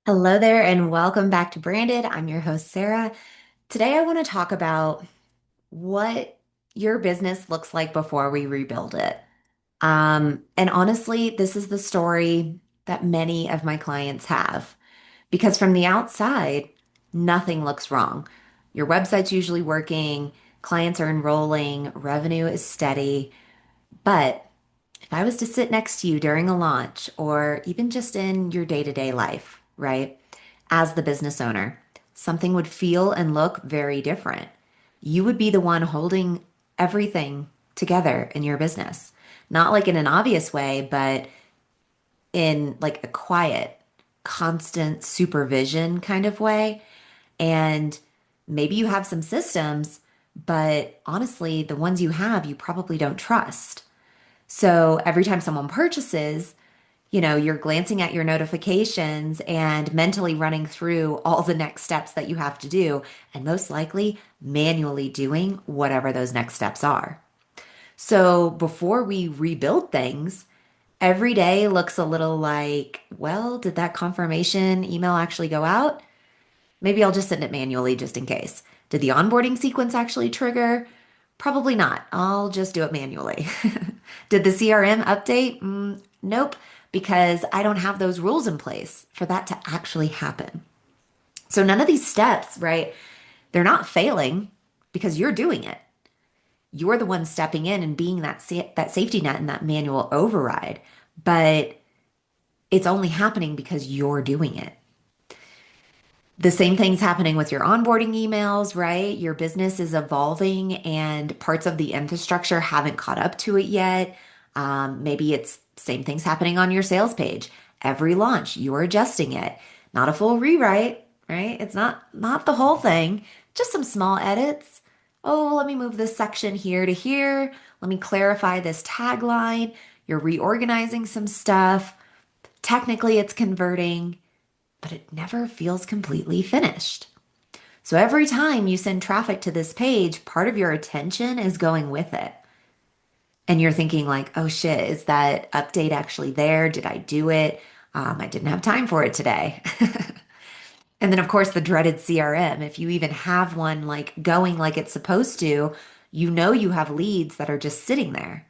Hello there, and welcome back to Branded. I'm your host, Sarah. Today, I want to talk about what your business looks like before we rebuild it. And honestly, this is the story that many of my clients have because from the outside, nothing looks wrong. Your website's usually working, clients are enrolling, revenue is steady. But if I was to sit next to you during a launch or even just in your day-to-day life, right? As the business owner, something would feel and look very different. You would be the one holding everything together in your business. Not like in an obvious way, but in like a quiet, constant supervision kind of way. And maybe you have some systems, but honestly, the ones you have, you probably don't trust. So every time someone purchases, you're glancing at your notifications and mentally running through all the next steps that you have to do, and most likely manually doing whatever those next steps are. So before we rebuild things, every day looks a little like, well, did that confirmation email actually go out? Maybe I'll just send it manually just in case. Did the onboarding sequence actually trigger? Probably not. I'll just do it manually. Did the CRM update? Nope, because I don't have those rules in place for that to actually happen. So none of these steps, right? They're not failing because you're doing it. You're the one stepping in and being that safety net and that manual override. But it's only happening because you're doing it. The same thing's happening with your onboarding emails, right? Your business is evolving and parts of the infrastructure haven't caught up to it yet. Maybe it's same things happening on your sales page. Every launch, you're adjusting it. Not a full rewrite, right? It's not the whole thing, just some small edits. Oh, let me move this section here to here. Let me clarify this tagline. You're reorganizing some stuff. Technically, it's converting, but it never feels completely finished. So every time you send traffic to this page, part of your attention is going with it. And you're thinking like, oh shit, is that update actually there? Did I do it? I didn't have time for it today. And then of course the dreaded CRM, if you even have one like going like it's supposed to, you have leads that are just sitting there.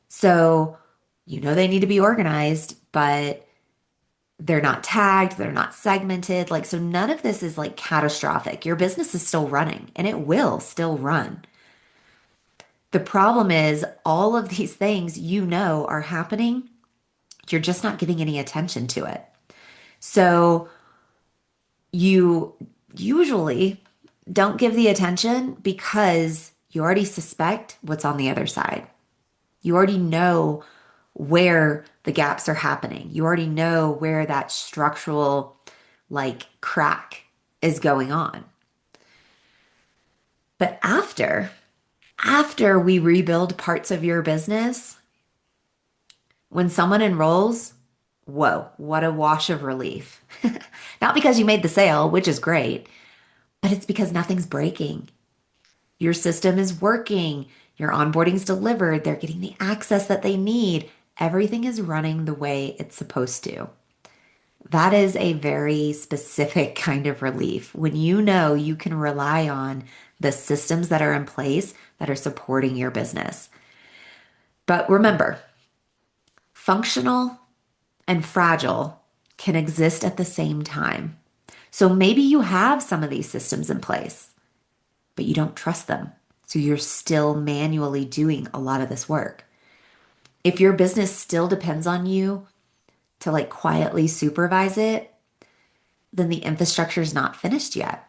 So they need to be organized, but they're not tagged, they're not segmented. Like, so none of this is like catastrophic. Your business is still running and it will still run. The problem is all of these things are happening. You're just not giving any attention to it. So you usually don't give the attention because you already suspect what's on the other side. You already know where the gaps are happening. You already know where that structural like crack is going on. But after we rebuild parts of your business, when someone enrolls, whoa, what a wash of relief. Not because you made the sale, which is great, but it's because nothing's breaking. Your system is working, your onboarding's delivered, they're getting the access that they need. Everything is running the way it's supposed to. That is a very specific kind of relief when you know you can rely on the systems that are in place that are supporting your business. But remember, functional and fragile can exist at the same time. So maybe you have some of these systems in place, but you don't trust them. So you're still manually doing a lot of this work. If your business still depends on you to like quietly supervise it, then the infrastructure is not finished yet.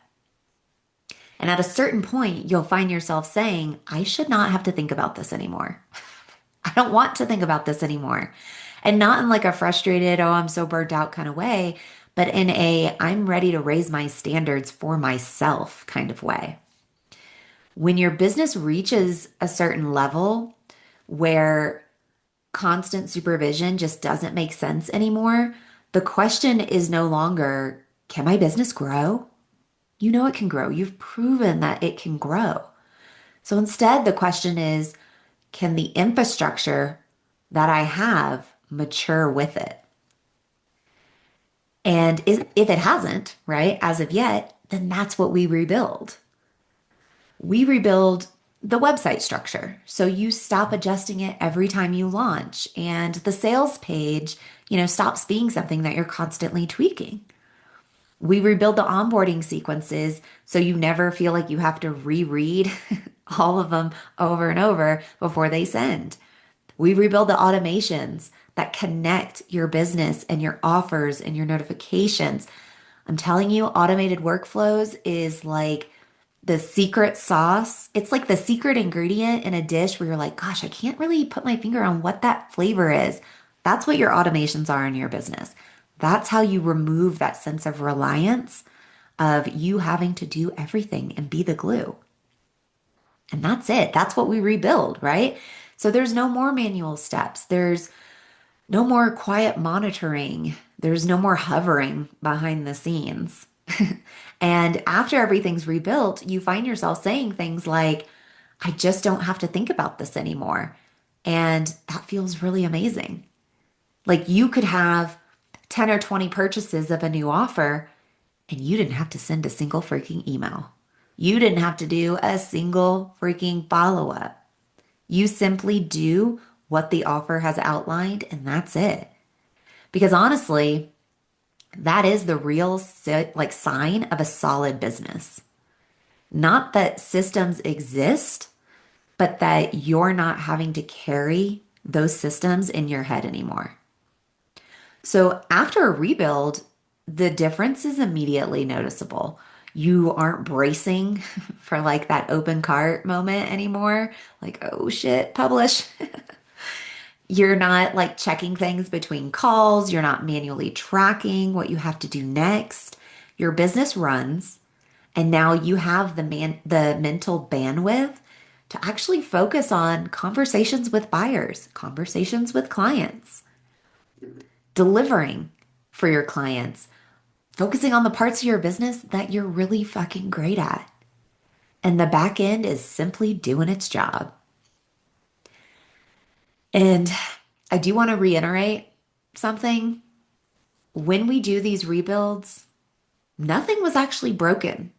And at a certain point, you'll find yourself saying, I should not have to think about this anymore. I don't want to think about this anymore. And not in like a frustrated, oh, I'm so burnt out kind of way, but in a I'm ready to raise my standards for myself kind of way. When your business reaches a certain level where constant supervision just doesn't make sense anymore, the question is no longer, can my business grow? You know it can grow. You've proven that it can grow. So instead, the question is, can the infrastructure that I have mature with it? And if it hasn't, right, as of yet, then that's what we rebuild. We rebuild the website structure. So you stop adjusting it every time you launch, and the sales page, stops being something that you're constantly tweaking. We rebuild the onboarding sequences so you never feel like you have to reread all of them over and over before they send. We rebuild the automations that connect your business and your offers and your notifications. I'm telling you, automated workflows is like the secret sauce. It's like the secret ingredient in a dish where you're like, gosh, I can't really put my finger on what that flavor is. That's what your automations are in your business. That's how you remove that sense of reliance of you having to do everything and be the glue. And that's it. That's what we rebuild, right? So there's no more manual steps. There's no more quiet monitoring. There's no more hovering behind the scenes. And after everything's rebuilt, you find yourself saying things like, I just don't have to think about this anymore. And that feels really amazing. Like you could have 10 or 20 purchases of a new offer and you didn't have to send a single freaking email. You didn't have to do a single freaking follow up. You simply do what the offer has outlined and that's it. Because honestly, that is the real sign of a solid business. Not that systems exist, but that you're not having to carry those systems in your head anymore. So after a rebuild, the difference is immediately noticeable. You aren't bracing for like that open cart moment anymore. Like, oh shit, publish. You're not like checking things between calls. You're not manually tracking what you have to do next. Your business runs, and now you have the mental bandwidth to actually focus on conversations with buyers, conversations with clients, delivering for your clients, focusing on the parts of your business that you're really fucking great at. And the back end is simply doing its job. And I do want to reiterate something. When we do these rebuilds, nothing was actually broken.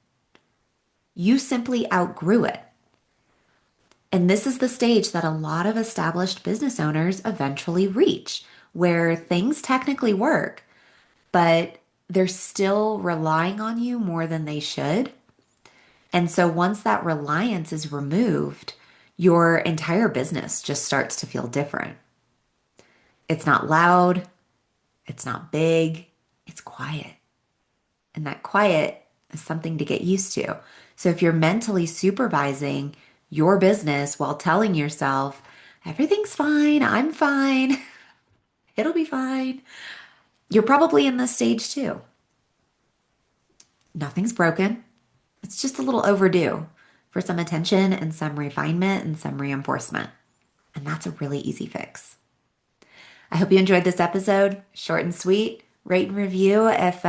You simply outgrew it. And this is the stage that a lot of established business owners eventually reach, where things technically work, but they're still relying on you more than they should. And so once that reliance is removed, your entire business just starts to feel different. It's not loud, it's not big, it's quiet. And that quiet is something to get used to. So if you're mentally supervising your business while telling yourself, everything's fine, I'm fine, it'll be fine, you're probably in this stage too. Nothing's broken. It's just a little overdue for some attention and some refinement and some reinforcement. And that's a really easy fix. I hope you enjoyed this episode. Short and sweet. Rate and review if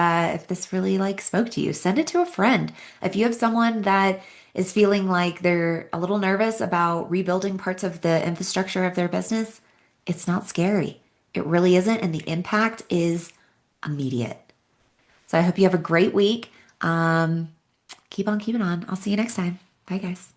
this really like spoke to you. Send it to a friend. If you have someone that is feeling like they're a little nervous about rebuilding parts of the infrastructure of their business, it's not scary. It really isn't, and the impact is immediate. So I hope you have a great week. Keep on keeping on. I'll see you next time. Bye, guys.